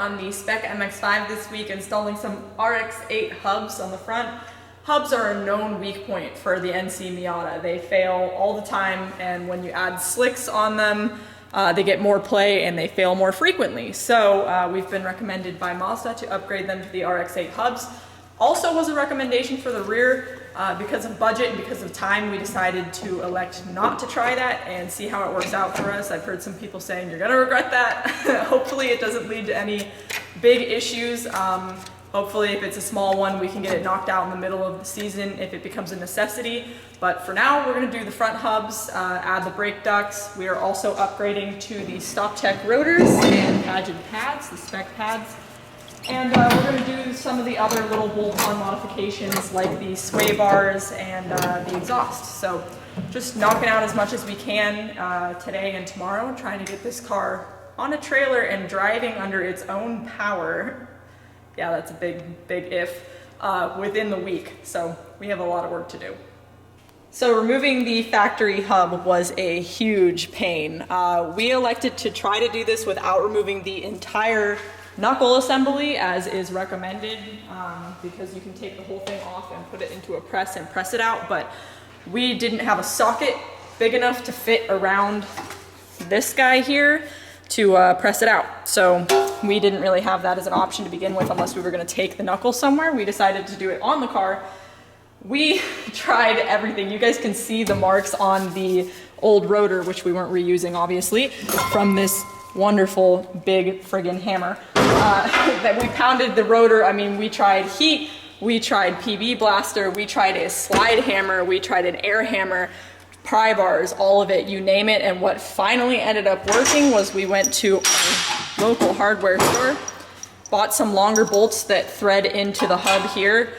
on the Spec MX-5 this week, installing some RX-8 hubs on the front. Hubs are a known weak point for the NC Miata. They fail all the time, and when you add slicks on them, they get more play and they fail more frequently. So we've been recommended by Mazda to upgrade them to the RX-8 hubs. Also was a recommendation for the rear. Because of budget and because of time, we decided to elect not to try that and see how it works out for us. I've heard some people saying you're gonna regret that. Hopefully it doesn't lead to any big issues. Hopefully if it's a small one, we can get it knocked out in the middle of the season if it becomes a necessity. But for now, we're gonna do the front hubs, add the brake ducts. We are also upgrading to the StopTech rotors and Paget pads, the spec pads. And we're going to do some of the other little bolt-on modifications like the sway bars and the exhaust. So just knocking out as much as we can today and tomorrow, trying to get this car on a trailer and driving under its own power. Yeah, that's a big if, within the week. So we have a lot of work to do. So removing the factory hub was a huge pain. We elected to try to do this without removing the entire knuckle assembly as is recommended, because you can take the whole thing off and put it into a press and press it out, but we didn't have a socket big enough to fit around this guy here to press it out. So we didn't really have that as an option to begin with unless we were going to take the knuckle somewhere. We decided to do it on the car. We tried everything. You guys can see the marks on the old rotor, which we weren't reusing obviously, from this wonderful big friggin' hammer that we pounded the rotor. I mean, we tried heat, we tried PB blaster, we tried a slide hammer, we tried an air hammer, pry bars, all of it, you name it. And what finally ended up working was we went to a local hardware store, bought some longer bolts that thread into the hub here,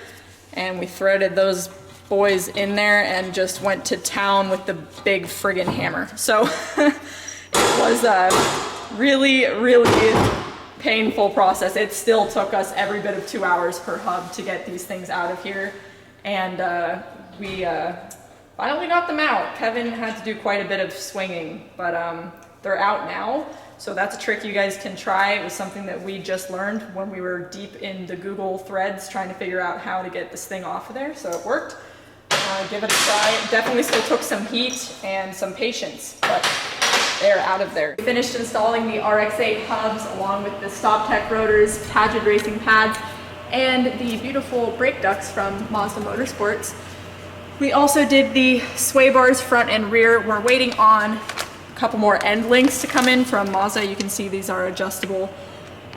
and we threaded those boys in there and just went to town with the big friggin' hammer. So it was really painful process. It still took us every bit of 2 hours per hub to get these things out of here. And we finally got them out. Kevin had to do quite a bit of swinging, but they're out now. So that's a trick you guys can try. It was something that we just learned when we were deep in the Google threads trying to figure out how to get this thing off of there. So it worked. Give it a try. It definitely still took some heat and some patience, but they're out of there. We finished installing the RX-8 hubs along with the StopTech rotors, Paget racing pads, and the beautiful brake ducts from Mazda Motorsports. We also did the sway bars front and rear. We're waiting on a couple more end links to come in from Mazda. You can see these are adjustable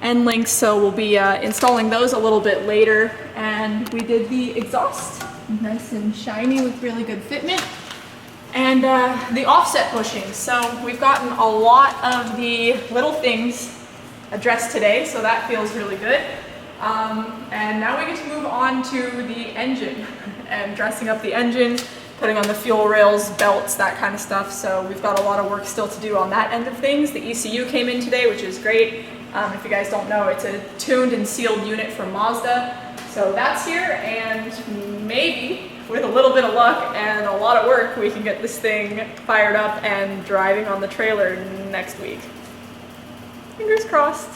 end links, so we'll be installing those a little bit later. And we did the exhaust, nice and shiny with really good fitment. And the offset bushing. So we've gotten a lot of the little things addressed today, so that feels really good. And now we get to move on to the engine and dressing up the engine, putting on the fuel rails, belts, that kind of stuff. So we've got a lot of work still to do on that end of things. The ECU came in today, which is great. If you guys don't know, it's a tuned and sealed unit from Mazda. So that's here, and maybe with a little bit of luck and a lot of work, we can get this thing fired up and driving on the trailer next week. Fingers crossed.